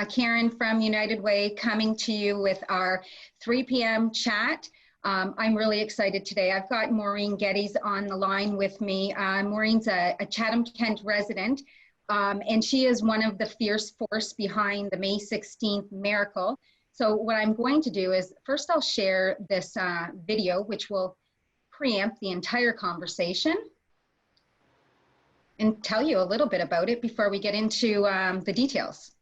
Karen from United Way coming to you with our 3 p.m. chat. I'm really excited today. I've got Maureen Geddes on the line with me. Maureen's a Chatham-Kent resident, and she is one of the fierce force behind the May 16th miracle. So what I'm going to do is, first I'll share this video, which will preempt the entire conversation and tell you a little bit about it before we get into the details.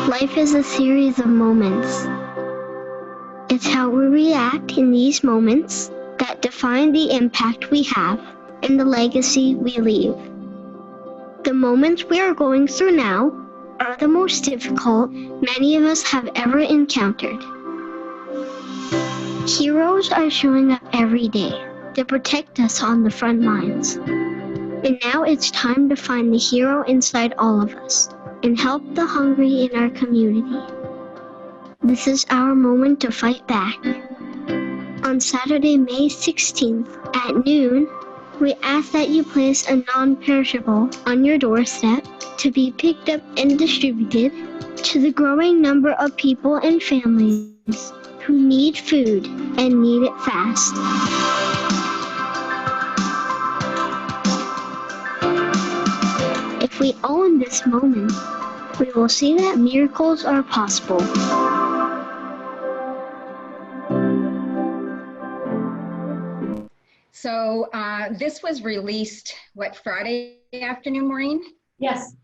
Life is a series of moments. It's how we react in these moments that define the impact we have and the legacy we leave. The moments we are going through now are the most difficult many of us have ever encountered. Heroes are showing up every day to protect us on the front lines. And now it's time to find the hero inside all of us and help the hungry in our community. This is our moment to fight back. On Saturday, May 16th at noon, we ask that you place a non-perishable on your doorstep to be picked up and distributed to the growing number of people and families who need food and need it fast. If we own this moment, we will see that miracles are possible. So this was released, what, Friday afternoon, Maureen? Yes.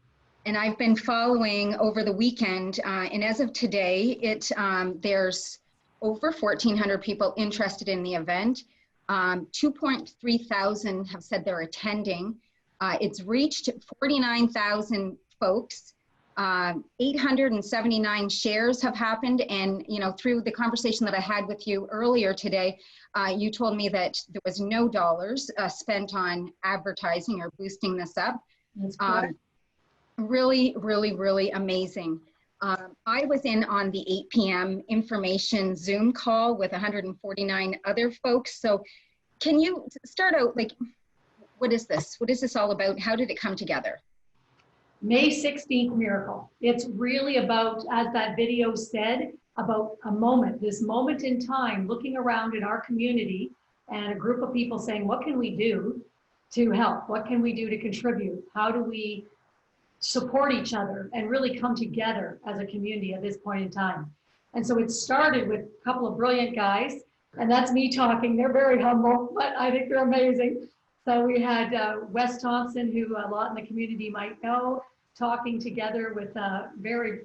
And I've been following over the weekend, and as of today, there's over 1,400 people interested in the event. 2.3 thousand have said they're attending. It's reached 49,000 folks. 879 shares have happened, and through the conversation that I had with you earlier today, you told me that there was no dollars spent on advertising or boosting this up. That's correct. Really, really, really amazing. I was in on the 8 p.m. information Zoom call with 149 other folks. So can you start out, like, what is this? What is this all about? How did it come together? May 16th miracle. It's really about, as that video said, about a moment, this moment in time, looking around in our community and a group of people saying, what can we do to help? What can we do to contribute? How do we support each other and really come together as a community at this point in time? And so it started with a couple of brilliant guys, and that's me talking. They're very humble, but I think they're amazing. So we had Wes Thompson, who a lot in the community might know, talking together with a very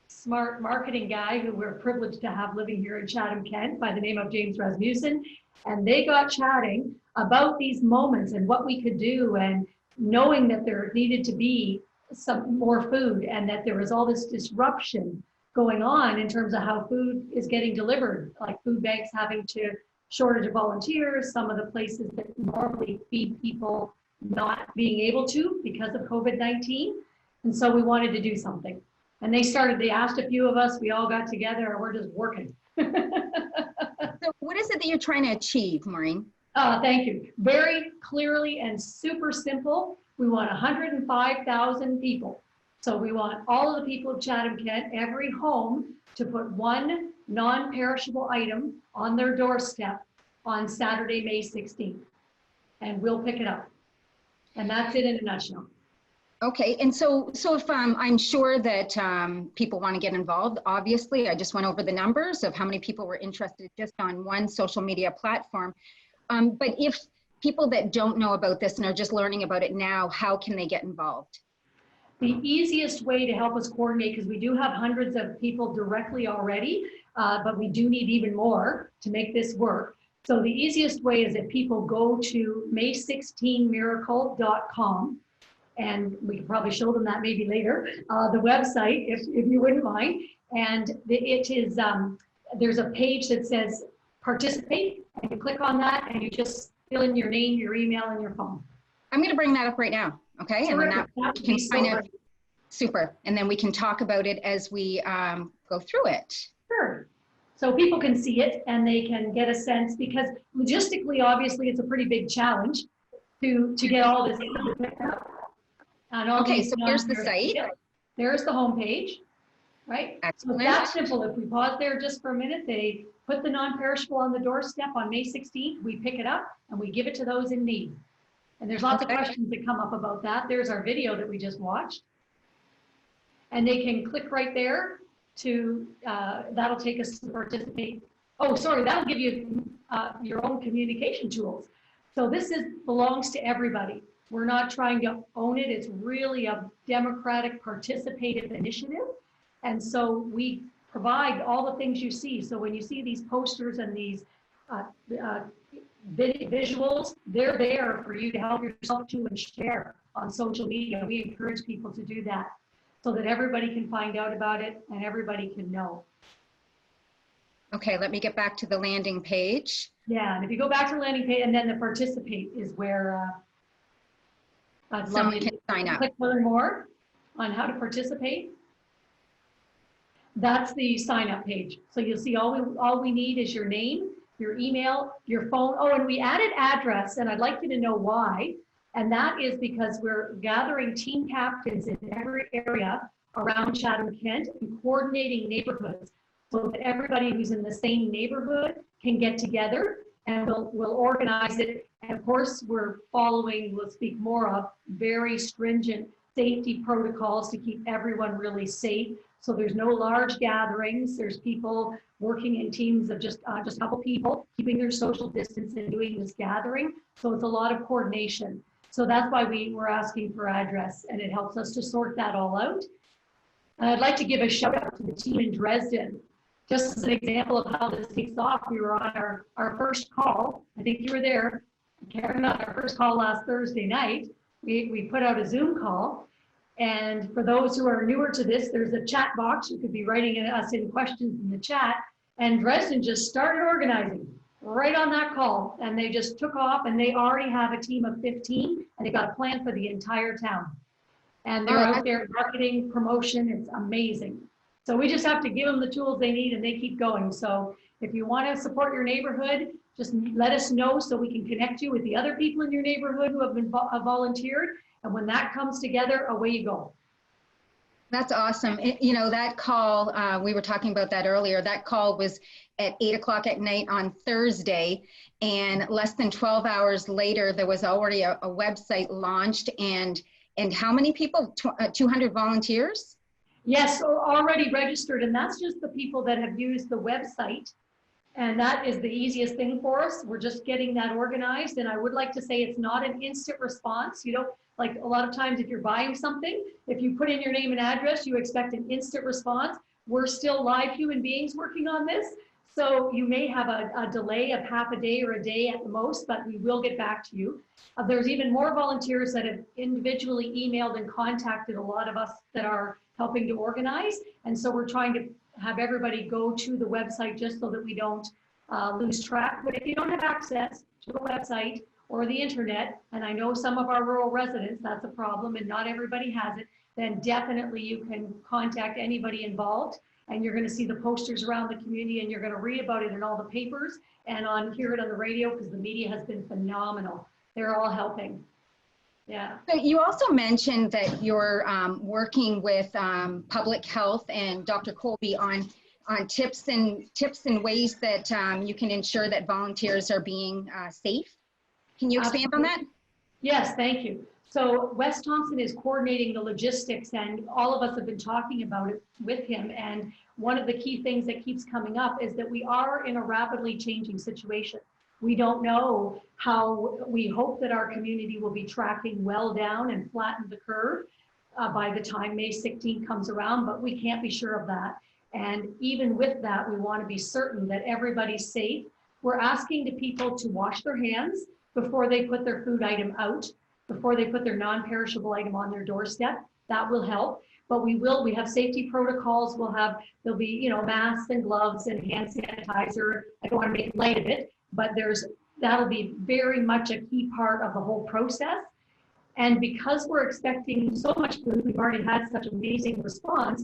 smart marketing guy who we're privileged to have living here in Chatham-Kent by the name of James Rasmussen. And they got chatting about these moments and what we could do, and knowing that there needed to be some more food and that there was all this disruption going on in terms of how food is getting delivered, like food banks having to shortage of volunteers, some of the places that normally feed people not being able to because of COVID-19. And so we wanted to do something. And they asked a few of us, we all got together, and we're just working. So what is it that you're trying to achieve, Maureen? Thank you. Very clearly and super simple. We want 105,000 people. So we want all of the people of Chatham-Kent, every home, to put one non-perishable item on their doorstep on Saturday, May 16th. And we'll pick it up. And that's it in a nutshell. Okay, and so if I'm sure that people want to get involved, obviously, I just went over the numbers of how many people were interested just on one social media platform. But if people that don't know about this and are just learning about it now, how can they get involved? The easiest way to help us coordinate, because we do have hundreds of people directly already, but we do need even more to make this work. So the easiest way is that people go to may16miracle.com, and we can probably show them that maybe later, the website, if you wouldn't mind. And it is, there's a page that says participate, and you click on that and you just fill in your name, your email, and your phone. I'm going to bring that up right now, okay? Sure, and then that can so kind of, super. And then we can talk about it as we go through it. Sure. So people can see it and they can get a sense, because logistically, obviously, it's a pretty big challenge to get all this. And all Okay, these so here's the site. Yep, there's the homepage, right? Excellent. So that's simple. If we pause there just for a minute, they put the non-perishable on the doorstep on May 16th. We pick it up and we give it to those in need. And there's lots of questions that come up about that. There's our video that we just watched. And they can click right there to, that'll take us to participate. Oh, sorry, that'll give you your own communication tools. So this belongs to everybody. We're not trying to own it. It's really a democratic participative initiative. And so we provide all the things you see. So when you see these posters and these visuals, they're there for you to help yourself to and share on social media. We encourage people to do that so that everybody can find out about it and everybody can know. Okay, let me get back to the landing page. Yeah, and if you go back to the landing page and then the participate is where someone can sign up. Click learn more on how to participate. That's the sign up page. So you'll see all we need is your name, your email, your phone. Oh, and we added address, and I'd like you to know why. And that is because we're gathering team captains in every area around Chatham-Kent and coordinating neighborhoods so that everybody who's in the same neighborhood can get together, and we'll organize it. And of course, we're following, we'll speak more of, very stringent safety protocols to keep everyone really safe. So there's no large gatherings. There's people working in teams of just a couple people, keeping their social distance and doing this gathering. So it's a lot of coordination. So that's why we were asking for address, and it helps us to sort that all out. And I'd like to give a shout out to the team in Dresden. Just as an example of how this takes off, we were on our first call. I think you were there, Karen, on our first call last Thursday night. We put out a Zoom call. And for those who are newer to this, there's a chat box. You could be writing us in questions in the chat. And Dresden just started organizing right on that call. And they just took off, and they already have a team of 15, and they got a plan for the entire town. And they're out there marketing, promotion. It's amazing. So we just have to give them the tools they need, and they keep going. So if you want to support your neighborhood, just let us know so we can connect you with the other people in your neighborhood who have been volunteered. And when that comes together, away you go. That's awesome. You know, that call, we were talking about that earlier, that call was at 8 o'clock at night on Thursday, and less than 12 hours later, there was already a website launched, and how many people, 200 volunteers? Yes, already registered, and that's just the people that have used the website. And that is the easiest thing for us. We're just getting that organized. And I would like to say it's not an instant response. You don't, like a lot of times if you're buying something, if you put in your name and address, you expect an instant response. We're still live human beings working on this. So you may have a delay of half a day or a day at the most, but we will get back to you. There's even more volunteers that have individually emailed and contacted a lot of us that are helping to organize. And so we're trying to have everybody go to the website just so that we don't lose track. But if you don't have access to the website or the internet, and I know some of our rural residents, that's a problem, and not everybody has it, then definitely you can contact anybody involved, and you're going to see the posters around the community, and you're going to read about it in all the papers and hear it on the radio, because the media has been phenomenal. They're all helping. Yeah. So you also mentioned that you're working with public health and Dr. Colby on tips and ways that you can ensure that volunteers are being safe. Can you expand on that? Yes, thank you. So Wes Thompson is coordinating the logistics, and all of us have been talking about it with him. And one of the key things that keeps coming up is that we are in a rapidly changing situation. We don't know how. We hope that our community will be tracking well down and flatten the curve by the time May 16th comes around, but we can't be sure of that. And even with that, we want to be certain that everybody's safe. We're asking the people to wash their hands before they put their food item out, before they put their non-perishable item on their doorstep. That will help. But we have safety protocols. There'll be, you know, masks and gloves and hand sanitizer. I don't want to make light of it, but that'll be very much a key part of the whole process. And because we're expecting so much food, we've already had such amazing response,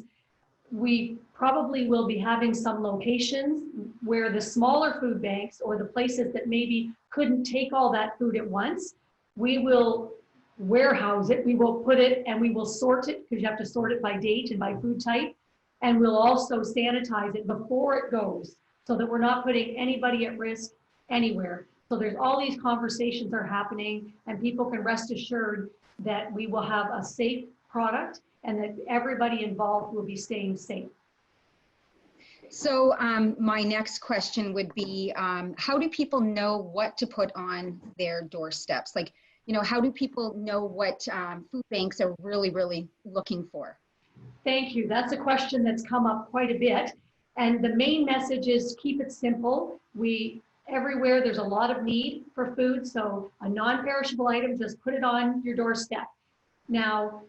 we probably will be having some locations where the smaller food banks or the places that maybe couldn't take all that food at once, we will warehouse it. We will put it and we will sort it, because you have to sort it by date and by food type. And we'll also sanitize it before it goes, so that we're not putting anybody at risk anywhere. So there's all these conversations are happening, and people can rest assured that we will have a safe product and that everybody involved will be staying safe. So my next question would be, how do people know what to put on their doorsteps? Like, you know, how do people know what food banks are really, really looking for? Thank you. That's a question that's come up quite a bit. And the main message is keep it simple. Everywhere there's a lot of need for food. So a non-perishable item, just put it on your doorstep. Now,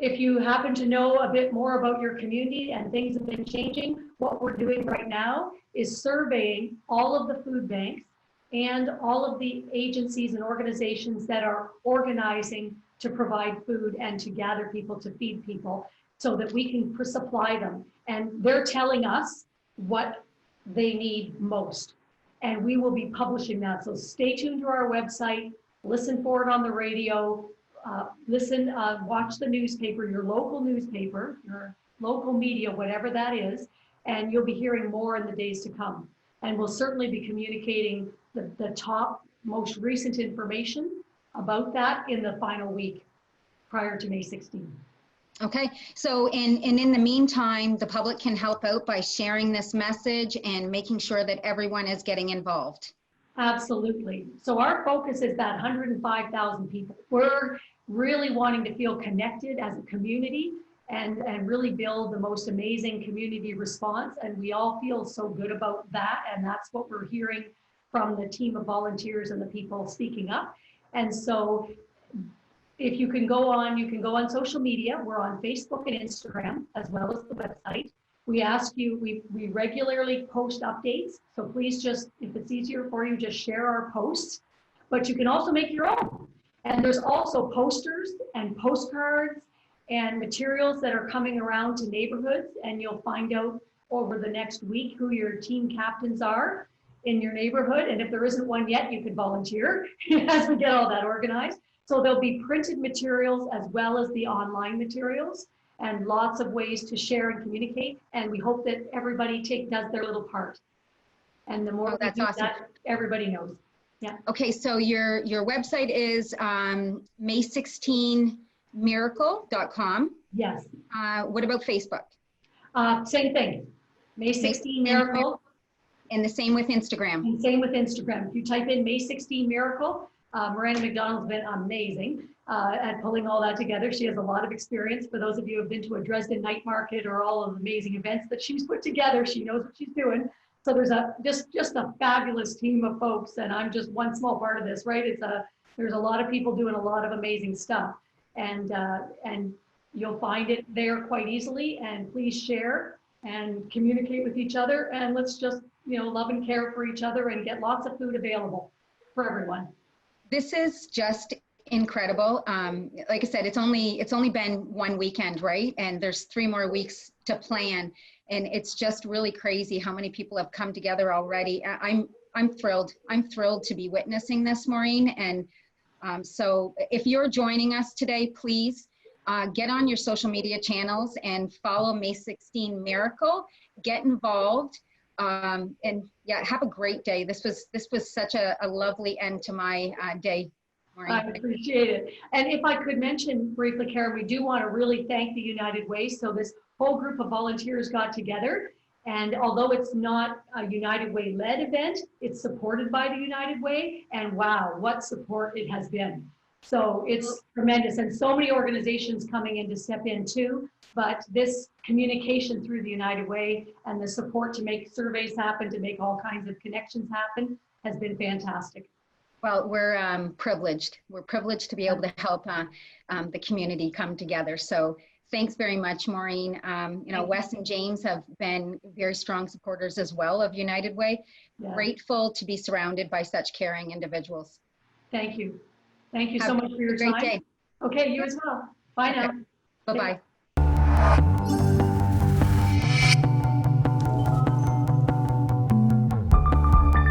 if you happen to know a bit more about your community and things have been changing, what we're doing right now is surveying all of the food banks and all of the agencies and organizations that are organizing to provide food and to gather people to feed people, so that we can supply them. And they're telling us what they need most. And we will be publishing that. So stay tuned to our website, listen for it on the radio, watch the newspaper, your local newspaper, your local media, whatever that is, and you'll be hearing more in the days to come. And we'll certainly be communicating the top, most recent information about that in the final week prior to May 16th. Okay, so in the meantime, the public can help out by sharing this message and making sure that everyone is getting involved. Absolutely. So our focus is that 105,000 people. We're really wanting to feel connected as a community and really build the most amazing community response. And we all feel so good about that. And that's what we're hearing from the team of volunteers and the people speaking up. And so if you can go on social media. We're on Facebook and Instagram, as well as the website. We ask you, we regularly post updates. So please just, if it's easier for you, just share our posts, but you can also make your own. And there's also posters and postcards and materials that are coming around to neighborhoods, and you'll find out over the next week who your team captains are in your neighborhood. And if there isn't one yet, you could volunteer as we get all that organized. So there'll be printed materials as well as the online materials, and lots of ways to share and communicate. And we hope that everybody does their little part. And the more that's awesome. that, everybody knows. Yeah. Okay, so your website is May16miracle.com. Yes. What about Facebook? Same thing. May 16 Miracle. And the same with Instagram. And same with Instagram. If you type in May 16 Miracle, Miranda McDonald's been amazing at pulling all that together. She has a lot of experience. For those of you who have been to a Dresden night market or all of the amazing events that she's put together, she knows what she's doing. So there's just a fabulous team of folks, and I'm just one small part of this, right? There's a lot of people doing a lot of amazing stuff, and you'll find it there quite easily. And please share and communicate with each other, and let's just love and care for each other and get lots of food available for everyone. This is just incredible. Like I said, it's only been one weekend, right? And there's 3 more weeks to plan. And it's just really crazy how many people have come together already. I'm thrilled. I'm thrilled to be witnessing this, Maureen. And so if you're joining us today, please get on your social media channels and follow May 16 Miracle. Get involved. And yeah, have a great day. This was such a lovely end to my day, Maureen. I appreciate it. And if I could mention briefly, Karen, we do want to really thank the United Way. So this whole group of volunteers got together, and although it's not a United Way led event, it's supported by the United Way, and wow, what support it has been. So it's tremendous, and so many organizations coming in to step in too. But this communication through the United Way and the support to make surveys happen, to make all kinds of connections happen, has been fantastic. Well, we're privileged. We're privileged to be able to help the community come together. So thanks very much, Maureen. Wes and James have been very strong supporters as well of United Way. Yeah. Grateful to be surrounded by such caring individuals. Thank you. Thank you so much for your time. Great day. Okay, you as well. Bye now. Bye-bye.